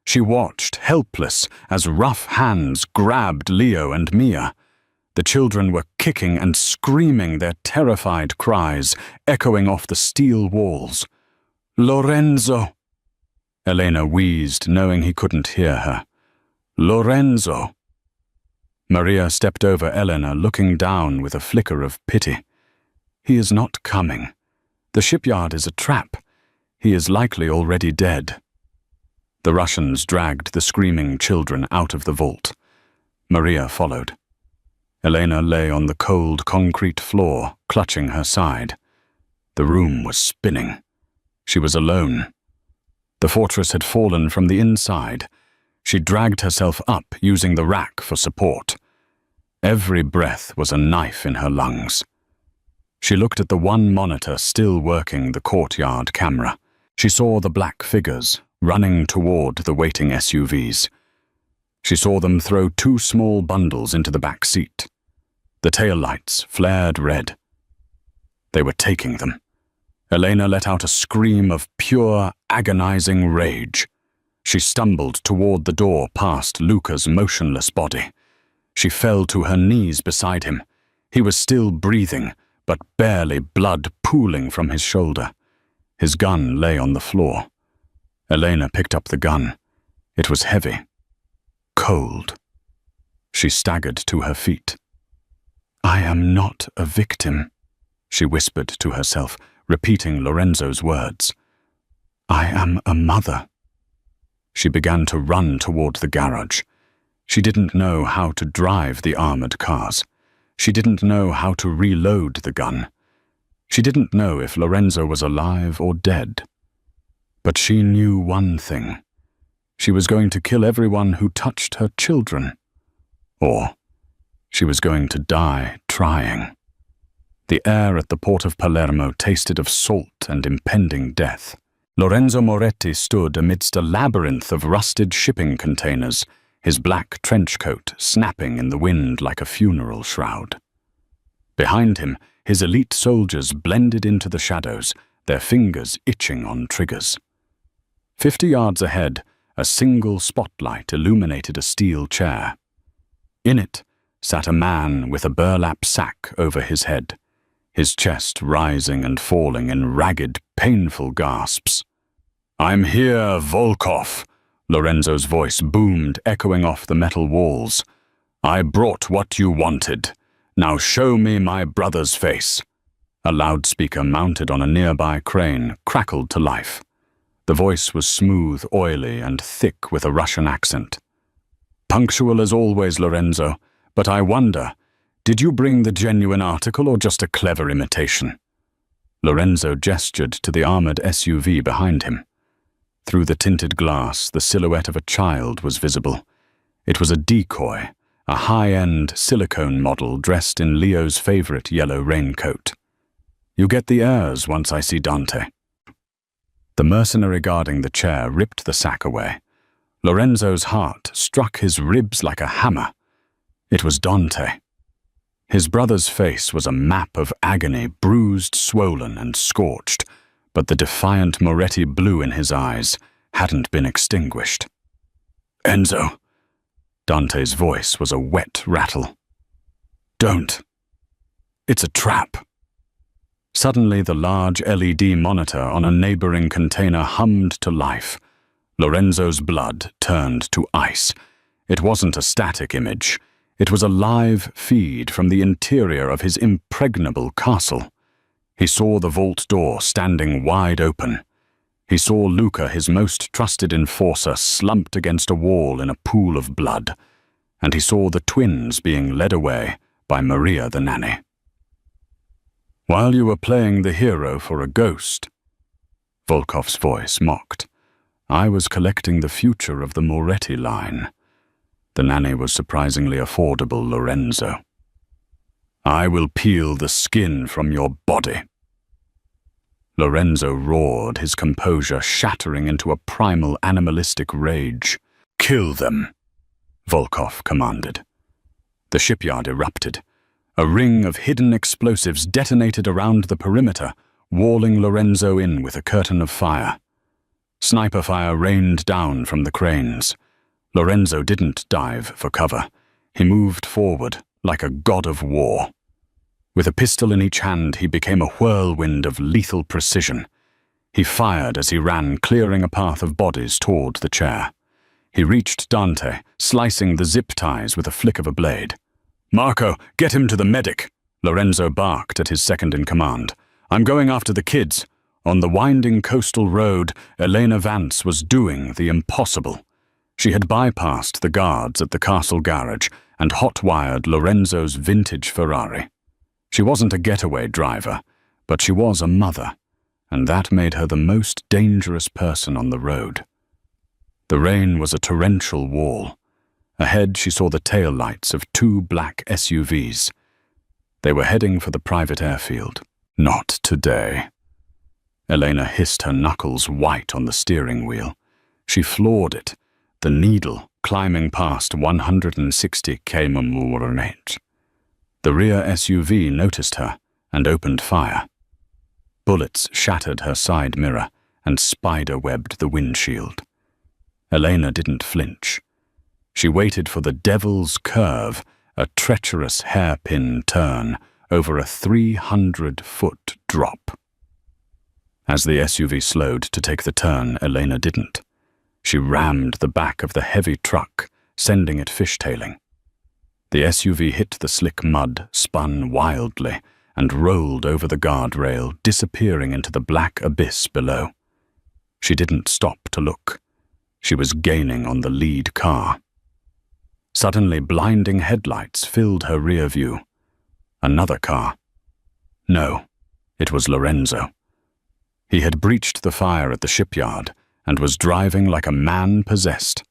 She watched, helpless, as rough hands grabbed Leo and Mia. The children were kicking and screaming, their terrified cries echoing off the steel walls. "Lorenzo!" Elena wheezed, knowing he couldn't hear her. "Lorenzo!" Maria stepped over Elena, looking down with a flicker of pity. "He is not coming. The shipyard is a trap. He is likely already dead." The Russians dragged the screaming children out of the vault. Maria followed. Elena lay on the cold concrete floor, clutching her side. The room was spinning. She was alone. The fortress had fallen from the inside. She dragged herself up, using the rack for support. Every breath was a knife in her lungs. She looked at the one monitor still working the courtyard camera. She saw the black figures running toward the waiting SUVs. She saw them throw 2 small bundles into the back seat. The taillights flared red. They were taking them. Elena let out a scream of pure, agonizing rage. She stumbled toward the door past Luca's motionless body. She fell to her knees beside him. He was still breathing, but barely blood pooling from his shoulder. His gun lay on the floor. Elena picked up the gun. It was heavy. Cold. She staggered to her feet. "I am not a victim," she whispered to herself, repeating Lorenzo's words. "I am a mother." She began to run toward the garage. She didn't know how to drive the armored cars. She didn't know how to reload the gun. She didn't know if Lorenzo was alive or dead. But she knew one thing. She was going to kill everyone who touched her children. Or she was going to die trying. The air at the port of Palermo tasted of salt and impending death. Lorenzo Moretti stood amidst a labyrinth of rusted shipping containers, his black trench coat snapping in the wind like a funeral shroud. Behind him, his elite soldiers blended into the shadows, their fingers itching on triggers. 50 yards ahead, a single spotlight illuminated a steel chair. In it sat a man with a burlap sack over his head, his chest rising and falling in ragged, painful gasps. "I'm here, Volkov," Lorenzo's voice boomed, echoing off the metal walls. "I brought what you wanted. Now show me my brother's face." A loudspeaker mounted on a nearby crane crackled to life. The voice was smooth, oily, and thick with a Russian accent. "Punctual as always, Lorenzo, but I wonder, did you bring the genuine article or just a clever imitation?" Lorenzo gestured to the armored SUV behind him. Through the tinted glass, the silhouette of a child was visible. It was a decoy, a high-end silicone model dressed in Leo's favorite yellow raincoat. "You get the airs once I see Dante." The mercenary guarding the chair ripped the sack away. Lorenzo's heart struck his ribs like a hammer. It was Dante. His brother's face was a map of agony, bruised, swollen, and scorched, but the defiant Moretti blue in his eyes hadn't been extinguished. "Enzo." Dante's voice was a wet rattle. "Don't. It's a trap." Suddenly, the large LED monitor on a neighboring container hummed to life. Lorenzo's blood turned to ice. It wasn't a static image. It was a live feed from the interior of his impregnable castle. He saw the vault door standing wide open. He saw Luca, his most trusted enforcer, slumped against a wall in a pool of blood. And he saw the twins being led away by Maria the nanny. "While you were playing the hero for a ghost," Volkov's voice mocked, "I was collecting the future of the Moretti line." The nanny was surprisingly affordable, Lorenzo. I will peel the skin from your body." Lorenzo roared, his composure shattering into a primal animalistic rage. "Kill them," Volkov commanded. The shipyard erupted. A ring of hidden explosives detonated around the perimeter, walling Lorenzo in with a curtain of fire. Sniper fire rained down from the cranes. Lorenzo didn't dive for cover. He moved forward like a god of war. With a pistol in each hand, he became a whirlwind of lethal precision. He fired as he ran, clearing a path of bodies toward the chair. He reached Dante, slicing the zip ties with a flick of a blade. "Marco, get him to the medic," Lorenzo barked at his second-in-command. "I'm going after the kids." On the winding coastal road, Elena Vance was doing the impossible. She had bypassed the guards at the castle garage and hot-wired Lorenzo's vintage Ferrari. She wasn't a getaway driver, but she was a mother, and that made her the most dangerous person on the road. The rain was a torrential wall. Ahead she saw the tail lights of 2 black SUVs. They were heading for the private airfield. Not today. Elena hissed, her knuckles white on the steering wheel. She floored it, the needle climbing past 160 km/h. The rear SUV noticed her and opened fire. Bullets shattered her side mirror and spider-webbed the windshield. Elena didn't flinch. She waited for the devil's curve, a treacherous hairpin turn over a 300-foot drop. As the SUV slowed to take the turn, Elena didn't. She rammed the back of the heavy truck, sending it fishtailing. The SUV hit the slick mud, spun wildly, and rolled over the guardrail, disappearing into the black abyss below. She didn't stop to look. She was gaining on the lead car. Suddenly, blinding headlights filled her rear view. Another car. No, it was Lorenzo. He had breached the fire at the shipyard and was driving like a man possessed.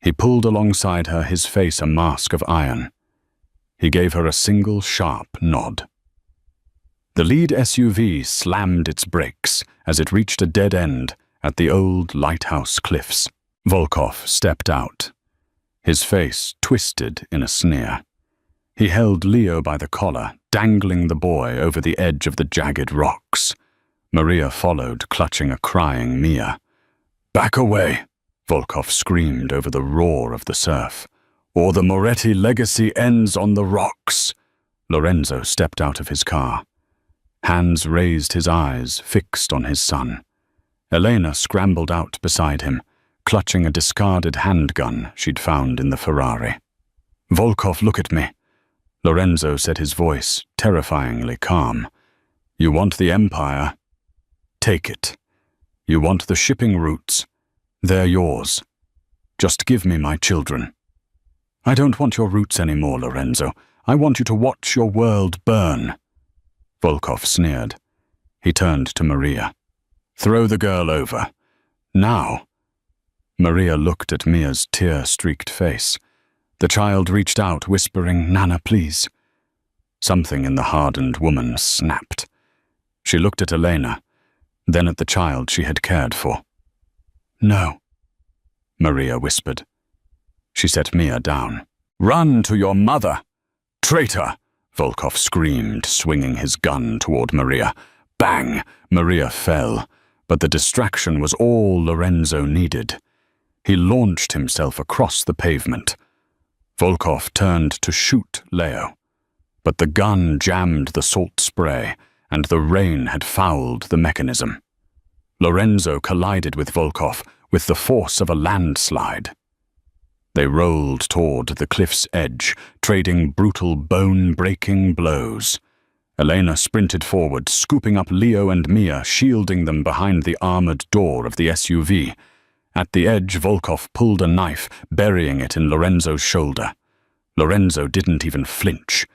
He pulled alongside her, his face a mask of iron. He gave her a single sharp nod. The lead SUV slammed its brakes as it reached a dead end at the old lighthouse cliffs. Volkov stepped out, his face twisted in a sneer. He held Leo by the collar, dangling the boy over the edge of the jagged rocks. Maria followed, clutching a crying Mia. "Back away!" Volkov screamed over the roar of the surf. "Or the Moretti legacy ends on the rocks." Lorenzo stepped out of his car. Hands raised, his eyes fixed on his son. Elena scrambled out beside him, clutching a discarded handgun she'd found in the Ferrari. "Volkov, look at me." Lorenzo said, his voice terrifyingly calm. "You want the empire? Take it. You want the shipping routes? They're yours. Just give me my children." "I don't want your roots anymore, Lorenzo. I want you to watch your world burn." Volkov sneered. He turned to Maria. "Throw the girl over. Now." Maria looked at Mia's tear-streaked face. The child reached out, whispering, "Nana, please." Something in the hardened woman snapped. She looked at Elena, then at the child she had cared for. "No," Maria whispered. She set Mia down. "Run to your mother! Traitor!" Volkov screamed, swinging his gun toward Maria. Bang! Maria fell, but the distraction was all Lorenzo needed. He launched himself across the pavement. Volkov turned to shoot Leo, but the gun jammed the salt spray, and the rain had fouled the mechanism. Lorenzo collided with Volkov with the force of a landslide. They rolled toward the cliff's edge, trading brutal bone-breaking blows. Elena sprinted forward, scooping up Leo and Mia, shielding them behind the armored door of the SUV. At the edge, Volkov pulled a knife, burying it in Lorenzo's shoulder. Lorenzo didn't even flinch.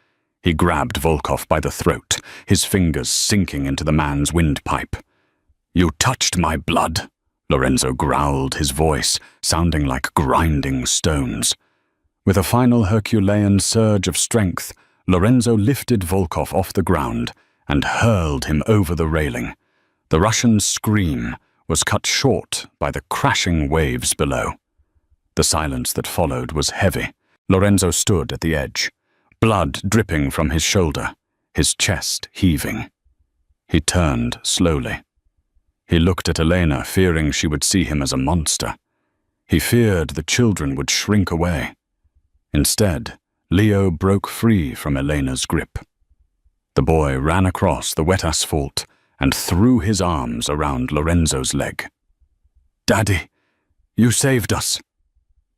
He grabbed Volkov by the throat, his fingers sinking into the man's windpipe. "You touched my blood," Lorenzo growled, his voice sounding like grinding stones. With a final Herculean surge of strength, Lorenzo lifted Volkov off the ground and hurled him over the railing. The Russian's scream was cut short by the crashing waves below. The silence that followed was heavy. Lorenzo stood at the edge, blood dripping from his shoulder, his chest heaving. He turned slowly. He looked at Elena, fearing she would see him as a monster. He feared the children would shrink away. Instead, Leo broke free from Elena's grip. The boy ran across the wet asphalt and threw his arms around Lorenzo's leg. "Daddy, you saved us."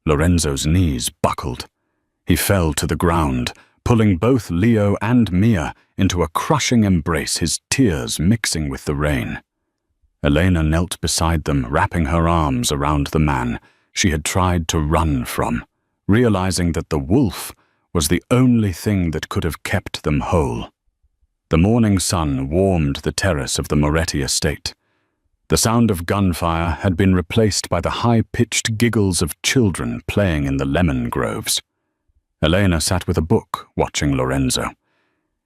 Lorenzo's knees buckled. He fell to the ground, pulling both Leo and Mia into a crushing embrace, his tears mixing with the rain. Elena knelt beside them, wrapping her arms around the man she had tried to run from, realizing that the wolf was the only thing that could have kept them whole. The morning sun warmed the terrace of the Moretti estate. The sound of gunfire had been replaced by the high-pitched giggles of children playing in the lemon groves. Elena sat with a book, watching Lorenzo.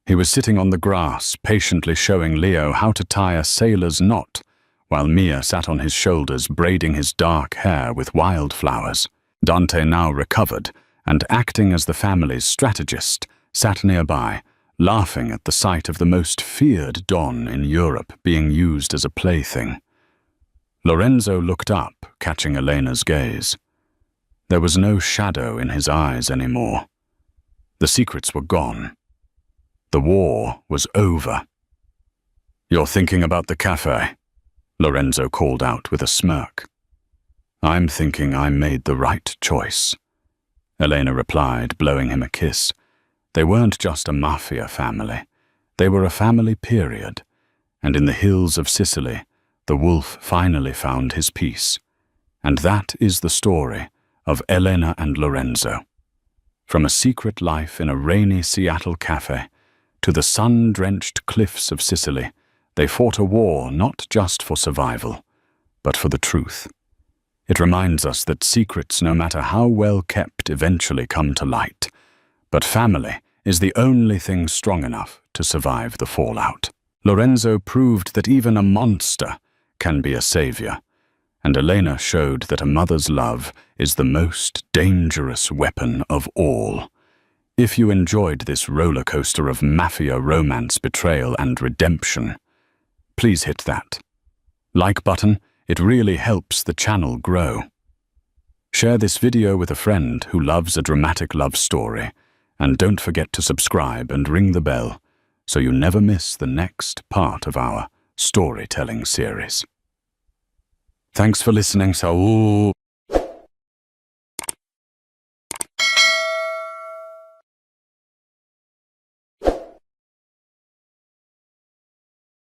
He was sitting on the grass, patiently showing Leo how to tie a sailor's knot, while Mia sat on his shoulders, braiding his dark hair with wildflowers. Dante, now recovered, and acting as the family's strategist, sat nearby, laughing at the sight of the most feared don in Europe being used as a plaything. Lorenzo looked up, catching Elena's gaze. There was no shadow in his eyes anymore. The secrets were gone. The war was over. "You're thinking about the café," Lorenzo called out with a smirk. "I'm thinking I made the right choice," Elena replied, blowing him a kiss. They weren't just a Mafia family. They were a family, period. And in the hills of Sicily, the wolf finally found his peace. And that is the story of Elena and Lorenzo. From a secret life in a rainy Seattle cafe to the sun-drenched cliffs of Sicily, they fought a war not just for survival, but for the truth. It reminds us that secrets, no matter how well kept, eventually come to light. But family is the only thing strong enough to survive the fallout. Lorenzo proved that even a monster can be a savior, and Elena showed that a mother's love is the most dangerous weapon of all. If you enjoyed this roller coaster of Mafia romance, betrayal, and redemption, please hit that like button. It really helps the channel grow. Share this video with a friend who loves a dramatic love story, and don't forget to subscribe and ring the bell so you never miss the next part of our storytelling series. Thanks for listening.